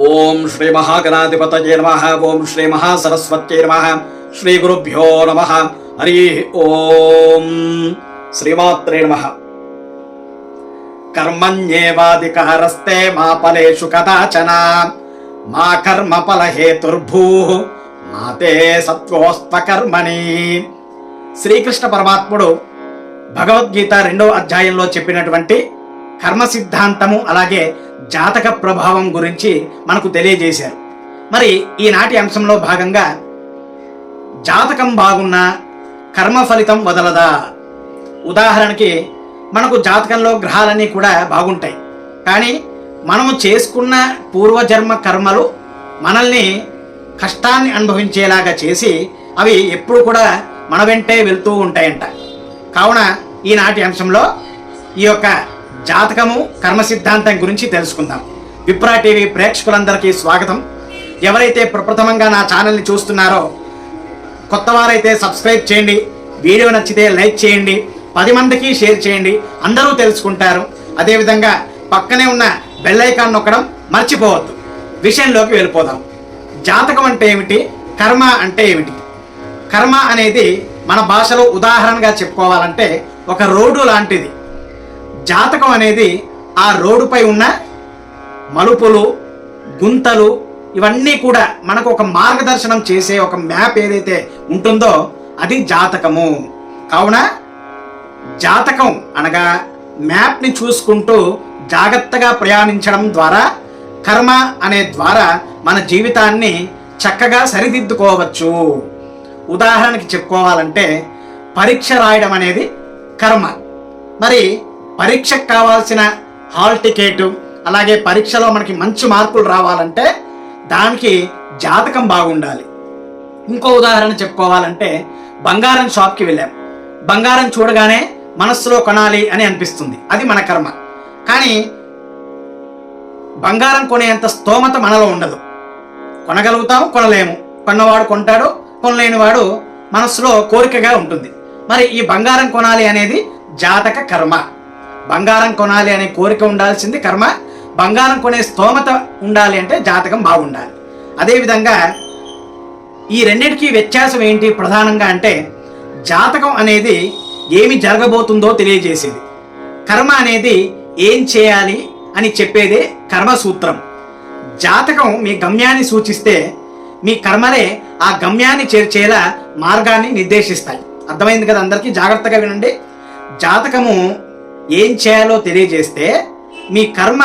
ఓం శ్రీ మహాగణాధిపతయే నమః. ఓం శ్రీ మహాసరస్వత్యై నమః. శ్రీ గురుభ్యో నమః. హరి ఓం. శ్రీమాత్రే నమః. కర్మణ్యేవాధికారస్తే మా ఫలేషు కదాచన మా కర్మ ఫలహేతుర్భూః మా తే సత్వోస్త్వకర్మణి. శ్రీకృష్ణ పరమాత్ముడు భగవద్గీత 2వ అధ్యాయంలో చెప్పినటువంటి కర్మ సిద్ధాంతము అలాగే జాతక ప్రభావం గురించి మనకు తెలియజేశారు. మరి ఈనాటి అంశంలో భాగంగా జాతకం బాగున్నా కర్మ ఫలితం వదలదా? ఉదాహరణకి మనకు జాతకంలో గ్రహాలన్నీ కూడా బాగుంటాయి, కానీ మనము చేసుకున్న పూర్వజన్మ కర్మలు మనల్ని కష్టాన్ని అనుభవించేలాగా చేసి అవి ఎప్పుడు కూడా మన వెంటే వెళ్తూ ఉంటాయంట. కావున ఈనాటి అంశంలో ఈ యొక్క జాతకము కర్మ సిద్ధాంతం గురించి తెలుసుకుందాం. విప్రా టీవీ ప్రేక్షకులందరికీ స్వాగతం. ఎవరైతే ప్రప్రథమంగా నా ఛానల్ని చూస్తున్నారో కొత్త వారైతే సబ్స్క్రైబ్ చేయండి, వీడియో నచ్చితే లైక్ చేయండి, 10 మందికి షేర్ చేయండి, అందరూ తెలుసుకుంటారు. అదేవిధంగా పక్కనే ఉన్న బెల్ ఐకాన్ నొక్కడం మర్చిపోవద్దు. విషయంలోకి వెళ్ళిపోదాం. జాతకం అంటే ఏమిటి, కర్మ అంటే ఏమిటి? కర్మ అనేది మన భాషలో ఉదాహరణగా చెప్పుకోవాలంటే ఒక రోడ్డు లాంటిది. జాతకం అనేది ఆ రోడ్డుపై ఉన్న మలుపులు, గుంతలు ఇవన్నీ కూడా మనకు ఒక మార్గదర్శనం చేసే ఒక మ్యాప్ ఏదైతే ఉంటుందో అది జాతకము. కావున జాతకం అనగా మ్యాప్ని చూసుకుంటూ జాగ్రత్తగా ప్రయాణించడం ద్వారా కర్మ అనే ద్వారా మన జీవితాన్ని చక్కగా సరిదిద్దుకోవచ్చు. ఉదాహరణకి చెప్పుకోవాలంటే పరీక్ష రాయడం అనేది కర్మ. మరి పరీక్షకు కావాల్సిన హాల్ టికెట్ అలాగే పరీక్షలో మనకి మంచి మార్కులు రావాలంటే దానికి జాతకం బాగుండాలి. ఇంకో ఉదాహరణ చెప్పుకోవాలంటే బంగారం షాప్కి వెళ్ళాం, బంగారం చూడగానే మనస్సులో కొనాలి అని అనిపిస్తుంది, అది మన కర్మ. కానీ బంగారం కొనేంత స్తోమత మనలో ఉండదు. కొనగలుగుతాం, కొనలేము. కొన్నవాడు కొంటాడు, కొనలేనివాడు మనస్సులో కోరికగా ఉంటుంది. మరి ఈ బంగారం కొనాలి అనేది జాతక కర్మ. బంగారం కొనాలి అనే కోరిక ఉండాల్సింది కర్మ. బంగారం కొనే స్తోమత ఉండాలి అంటే జాతకం బాగుండాలి. అదేవిధంగా ఈ రెండింటికి వ్యత్యాసం ఏంటి ప్రధానంగా అంటే జాతకం అనేది ఏమి జరగబోతుందో తెలియజేసేది, కర్మ అనేది ఏం చేయాలి అని చెప్పేదే కర్మ సూత్రం. జాతకం మీ గమ్యాన్ని సూచిస్తే మీ కర్మలే ఆ గమ్యాన్ని చేర్చేలా మార్గాన్ని నిర్దేశిస్తాయి. అర్థమైంది కదా అందరికీ? జాగ్రత్తగా వినండి. జాతకము ఏం చేయాలో తెలియజేస్తే మీ కర్మ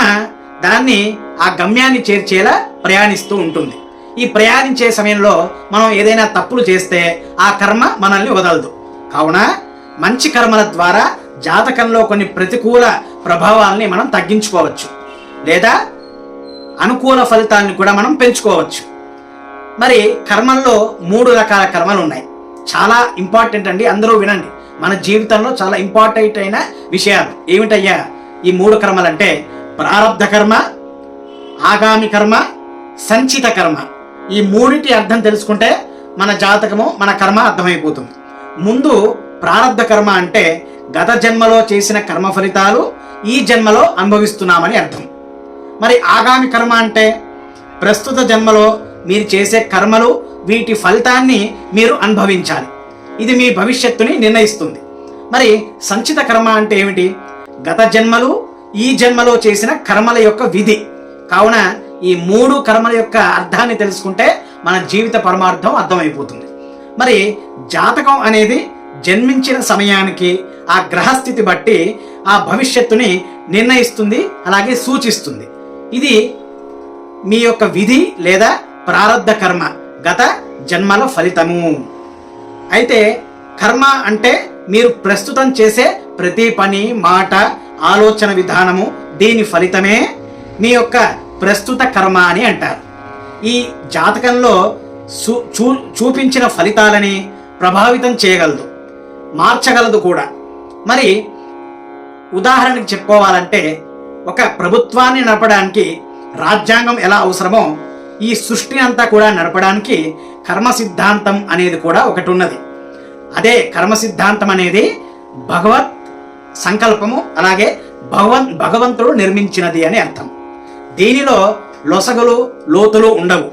దాన్ని ఆ గమ్యాన్ని చేర్చేలా ప్రయాణిస్తూ ఉంటుంది. ఈ ప్రయాణించే సమయంలో మనం ఏదైనా తప్పులు చేస్తే ఆ కర్మ మనల్ని వదలదు. కావున మంచి కర్మల ద్వారా జాతకంలో కొన్ని ప్రతికూల ప్రభావాల్ని మనం తగ్గించుకోవచ్చు, లేదా అనుకూల ఫలితాలను కూడా మనం పెంచుకోవచ్చు. మరి కర్మల్లో 3 రకాల కర్మలు ఉన్నాయి. చాలా ఇంపార్టెంట్ అండి, అందరూ వినండి. మన జీవితంలో చాలా ఇంపార్టెంట్ అయిన విషయాలు ఏమిటయ్యా ఈ 3 కర్మలంటే ప్రారబ్ధ కర్మ, ఆగామి కర్మ, సంచిత కర్మ. ఈ 3టి అర్థం తెలుసుకుంటే మన జాతకము మన కర్మ అర్థమైపోతుంది. ముందు ప్రారబ్ధ కర్మ అంటే గత జన్మలో చేసిన కర్మ ఫలితాలు ఈ జన్మలో అనుభవిస్తున్నామని అర్థం. మరి ఆగామి కర్మ అంటే ప్రస్తుత జన్మలో మీరు చేసే కర్మలు వీటి ఫలితాన్ని మీరు అనుభవించాలి. ఇది మీ భవిష్యత్తుని నిర్ణయిస్తుంది. మరి సంచిత కర్మ అంటే ఏమిటి? గత జన్మలు ఈ జన్మలో చేసిన కర్మల యొక్క విధి. కావున ఈ 3 కర్మల యొక్క అర్థాన్ని తెలుసుకుంటే మన జీవిత పరమార్థం అర్థమైపోతుంది. మరి జాతకం అనేది జన్మించిన సమయానికి ఆ గ్రహస్థితి బట్టి ఆ భవిష్యత్తుని నిర్ణయిస్తుంది, అలాగే సూచిస్తుంది. ఇది మీ యొక్క విధి లేదా ప్రారబ్ధ కర్మ, గత జన్మల ఫలితము. అయితే కర్మ అంటే మీరు ప్రస్తుతం చేసే ప్రతి పని, మాట, ఆలోచన విధానము, దీని ఫలితమే మీ యొక్క ప్రస్తుత కర్మ అని అంటారు. ఈ జాతకంలో చూపించిన ఫలితాలని ప్రభావితం చేయగలదు, మార్చగలదు కూడా. మరి ఉదాహరణకు చెప్పుకోవాలంటే ఒక ప్రభుత్వాన్ని నడపడానికి రాజ్యాంగం ఎలా అవసరమో ఈ సృష్టిని అంతా కూడా నడపడానికి కర్మ సిద్ధాంతం అనేది కూడా ఒకటి ఉన్నది. అదే కర్మ సిద్ధాంతం అనేది భగవత్ సంకల్పము, అలాగే భగవంతుడు నిర్మించినది అని అర్థం. దీనిలో లొసగలు లోతులు ఉండవు,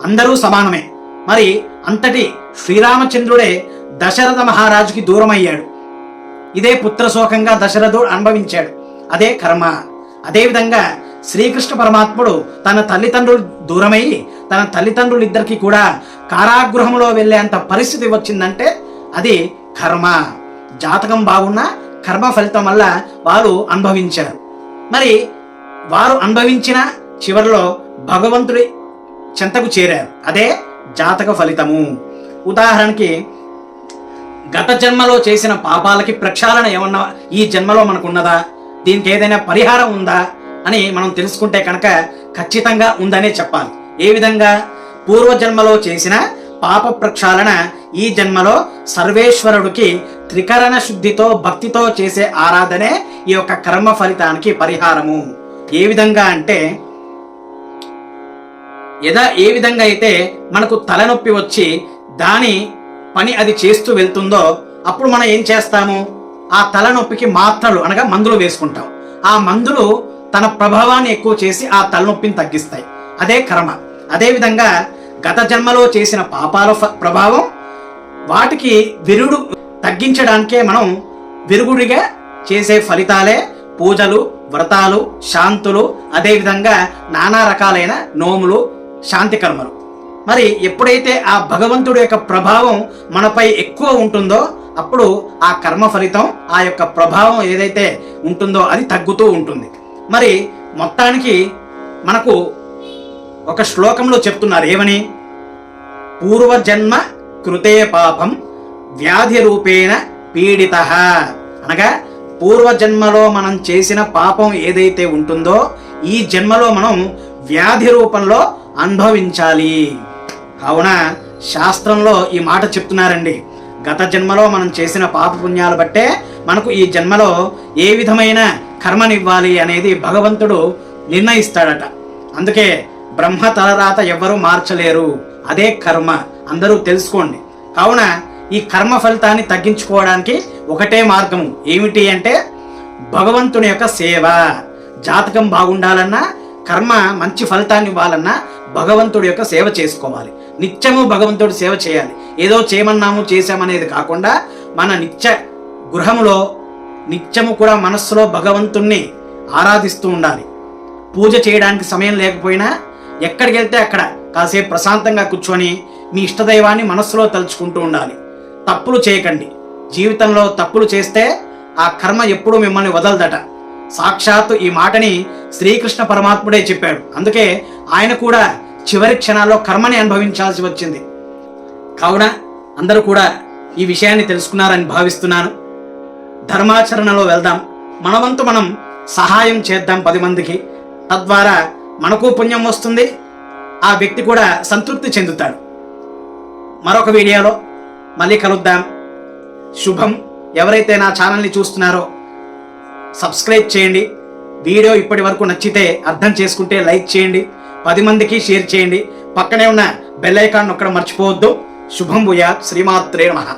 అందరూ సమానమే. మరి అంతటి శ్రీరామచంద్రుడే దశరథ మహారాజుకి దూరమయ్యాడు. ఇదే పుత్రశోకంగా దశరథుడు అనుభవించాడు. అదే కర్మ. అదేవిధంగా శ్రీకృష్ణ పరమాత్ముడు తన తల్లిదండ్రులు దూరమై తన తల్లిదండ్రులిద్దరికీ కూడా కారాగృహంలో వెళ్ళేంత పరిస్థితి వచ్చిందంటే అది కర్మ. జాతకం బాగున్నా కర్మ ఫలితం వల్ల వారు అనుభవించారు. మరి వారు అనుభవించిన చివరిలో భగవంతుడి చెంతకు చేరారు. అదే జాతక ఫలితము. ఉదాహరణకి గత జన్మలో చేసిన పాపాలకి ప్రక్షాళన ఏమన్నా ఈ జన్మలో మనకున్నదా, దీనికి ఏదైనా పరిహారం ఉందా అని మనం తెలుసుకుంటే కనుక ఖచ్చితంగా ఉందనే చెప్పాలి. ఏ విధంగా? పూర్వజన్మలో చేసిన పాప ప్రక్షాళన ఈ జన్మలో సర్వేశ్వరుడికి త్రికరణ శుద్ధితో భక్తితో చేసే ఆరాధనే ఈ యొక్క కర్మ ఫలితానికి పరిహారము. ఏ విధంగా అంటే ఏ విధంగా అయితే మనకు తలనొప్పి వచ్చి దాని పని అది చేస్తూ వెళ్తుందో అప్పుడు మనం ఏం చేస్తాము? ఆ తలనొప్పికి మాత్రలు అనగా మందులు వేసుకుంటాం. ఆ మందులు తన ప్రభావాన్ని ఎక్కువ చేసి ఆ తలనొప్పిని తగ్గిస్తాయి. అదే కర్మ. అదేవిధంగా గత జన్మలో చేసిన పాపాల ప్రభావం వాటికి విరుడు తగ్గించడానికే మనం విరుగుడిగా చేసే ఫలితాలే పూజలు, వ్రతాలు, శాంతులు, అదేవిధంగా నానా రకాలైన నోములు, శాంతి కర్మలు. మరి ఎప్పుడైతే ఆ భగవంతుడి యొక్క ప్రభావం మనపై ఎక్కువ ఉంటుందో అప్పుడు ఆ కర్మ ఫలితం, ఆ యొక్క ప్రభావం ఏదైతే ఉంటుందో అది తగ్గుతూ ఉంటుంది. మరి మొత్తానికి మనకు ఒక శ్లోకంలో చెప్తున్నారు ఏమని? పూర్వజన్మ కృతే పాపం వ్యాధి రూపేణ పీడిత. అనగా పూర్వజన్మలో మనం చేసిన పాపం ఏదైతే ఉంటుందో ఈ జన్మలో మనం వ్యాధి రూపంలో అనుభవించాలి. కావున శాస్త్రంలో ఈ మాట చెప్తున్నారండి. గత జన్మలో మనం చేసిన పాప పుణ్యాలు బట్టే మనకు ఈ జన్మలో ఏ విధమైన కర్మనివ్వాలి అనేది భగవంతుడు నిర్ణయిస్తాడట. అందుకే బ్రహ్మ తలరాత ఎవ్వరూ మార్చలేరు, అదే కర్మ. అందరూ తెలుసుకోండి. కావున ఈ కర్మ ఫలితాన్ని తగ్గించుకోవడానికి ఒకటే మార్గము. ఏమిటి అంటే భగవంతుని యొక్క సేవ. జాతకం బాగుండాలన్నా, కర్మ మంచి ఫలితాన్ని ఇవ్వాలన్నా భగవంతుడి యొక్క సేవ చేసుకోవాలి. నిత్యము భగవంతుడి సేవ చేయాలి. ఏదో చేయమన్నాము చేశామనేది కాకుండా మన నిత్య గృహములో నిత్యము కూడా మనస్సులో భగవంతుణ్ణి ఆరాధిస్తూ ఉండాలి. పూజ చేయడానికి సమయం లేకపోయినా ఎక్కడికి వెళ్తే అక్కడ కాసేపు ప్రశాంతంగా కూర్చొని మీ ఇష్టదైవాన్ని మనస్సులో తలుచుకుంటూ ఉండాలి. తప్పులు చేయకండి. జీవితంలో తప్పులు చేస్తే ఆ కర్మ ఎప్పుడూ మిమ్మల్ని వదలదట. సాక్షాత్తు ఈ మాటని శ్రీకృష్ణ పరమాత్ముడే చెప్పాడు. అందుకే ఆయన కూడా చివరి క్షణాల్లో కర్మని అనుభవించాల్సి వచ్చింది. కావున అందరూ కూడా ఈ విషయాన్ని తెలుసుకున్నారని భావిస్తున్నాను. ధర్మాచరణలో వెళ్దాం. మన వంతు మనం సహాయం చేద్దాం 10 మందికి. తద్వారా మనకు పుణ్యం వస్తుంది, ఆ వ్యక్తి కూడా సంతృప్తి చెందుతాడు. మరొక వీడియోలో మళ్ళీ కలుద్దాం. శుభం. ఎవరైతే నా ఛానల్ని చూస్తున్నారో సబ్స్క్రైబ్ చేయండి. వీడియో ఇప్పటి వరకు నచ్చితే అర్థం చేసుకుంటే లైక్ చేయండి, 10 మందికి షేర్ చేయండి. పక్కనే ఉన్న బెల్ ఐకాన్ నొక్కడం మర్చిపోవద్దు. శుభం భూయాత్. శ్రీమాత్రే నమః.